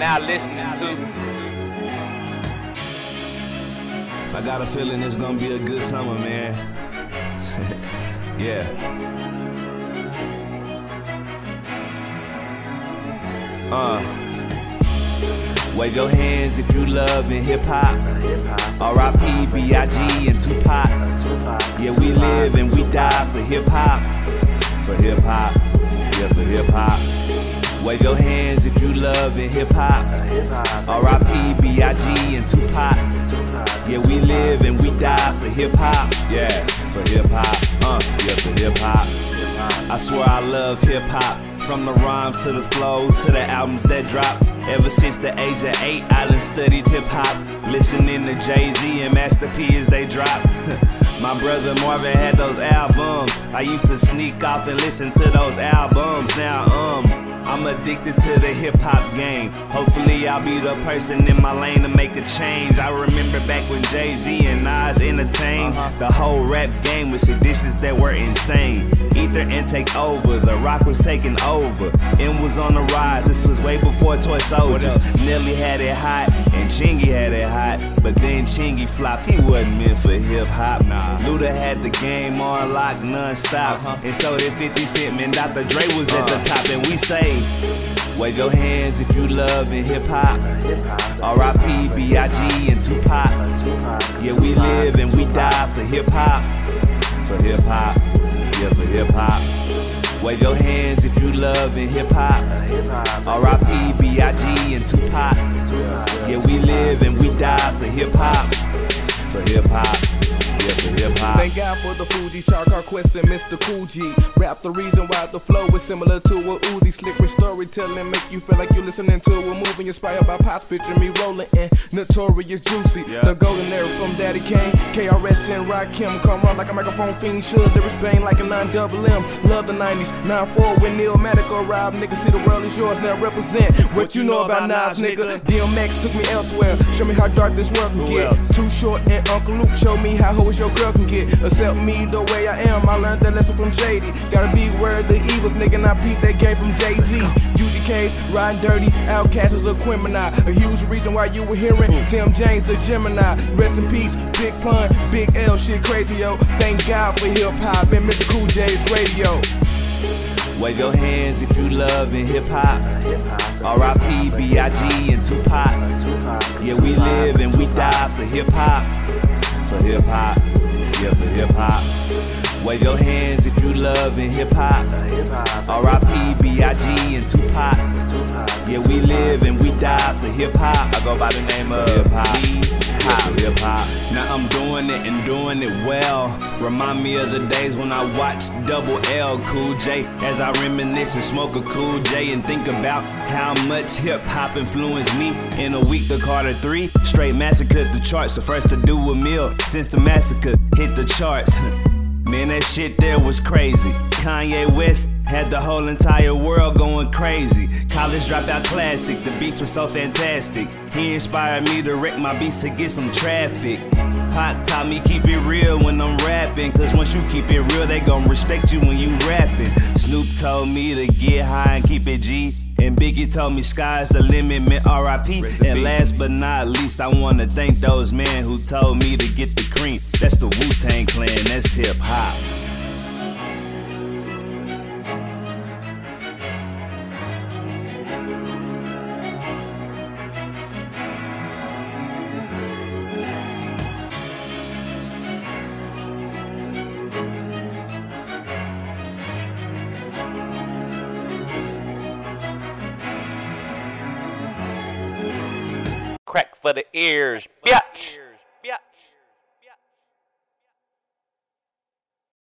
now listening to. I got a feeling it's gonna be a good summer, man. Yeah. Wave your hands if you love in hip-hop. R.I.P. B.I.G. and Tupac. Yeah, we live and we die for hip-hop. For hip-hop. Yeah, for hip-hop. Wave your hands if you love in hip-hop. R.I.P. B.I.G. and Tupac. Yeah, we live and we die for hip-hop. Yeah, for hip-hop. Yeah, for hip-hop. I swear I love hip-hop. From the rhymes to the flows to the albums that drop. Ever since the age of 8, I done studied hip-hop. Listening to Jay-Z and Master P as they drop. My brother Marvin had those albums. I used to sneak off and listen to those albums. Now, I'm addicted to the hip-hop game. Hopefully I'll be the person in my lane to make a change. I remember back when Jay-Z and Nas entertained the whole rap game with editions that were insane. Ether and take over, the rock was taking over. M was on the rise, this was way before Toy Soldiers. Nelly had it hot and Chingy had it hot, but then Chingy flopped, he wasn't meant for hip-hop. Luda had the game on lock non-stop, and so did 50 Cent, man, Dr. Dre was at the top, and we say, wave your hands if you love in hip-hop. R.I.P. B.I.G. and Tupac. Yeah, we live and we die for hip-hop. For hip-hop. Yeah, for hip-hop. Wave your hands if you love in hip-hop. R.I.P. B.I.G. and Tupac. Yeah, we live and we die for hip-hop. For hip-hop. Yeah, for hip-hop. Thank God for the Fuji, Charcar Quest, and Mr. Cool G. Rap the reason why the flow is similar to a Uzi. Slick with storytelling, make you feel like you're listening to a movie inspired by Pops. Picture me rolling in Notorious Juicy. The golden era from Daddy Kane, KRS and Rakim. Come on like a microphone fiend, should lyrics bang like a 9-double-M. Love the 90s, 9-4 when Neil-Matic arrived. Nigga, see the world is yours, now represent what you know about Nas, nigga. DMX took me elsewhere, show me how dark this world can get. Too Short and Uncle Luke showed me how hoes your girl can get. Accept me the way I am, I learned that lesson from Shady. Gotta be where the evils, nigga, and I beat that game from Jay-Z. UGK's riding dirty, Outkast was a criminal. A huge reason why you were hearing Tim James, the Gemini. Rest in peace, Big Pun, Big L, shit crazy, yo. Thank God for hip-hop and Mr. Cool J's radio. Wave your hands if you love in hip-hop. R.I.P. B.I.G. and Tupac. Yeah, we live and we die for hip-hop. For hip-hop. Yeah, for hip-hop. Wave your hands if you love in hip-hop. R.I.P. B.I.G. and Tupac. Yeah, we live and we die for hip-hop. I go by the name of hip-hop. Now I'm doing it and doing it well. Remind me of the days when I watched Double L Cool J, as I reminisce and smoke a Cool J and think about how much hip-hop influenced me. In a week, the Carter 3 straight massacred the charts. The first to do a meal since the massacre hit the charts. Man, that shit there was crazy. Kanye West had the whole entire world going crazy. College Dropout classic, the beats were so fantastic. He inspired me to wreck my beats to get some traffic. Pac taught me keep it real when I'm rapping, cause once you keep it real, they gon' respect you when you rapping. Snoop told me to get high and keep it G, and Biggie told me sky's the limit, man, R.I.P. And last but not least, I wanna thank those men who told me to get the cream. That's the Wu-Tang Clan, that's hip-hop. Crack for the ears, bitch.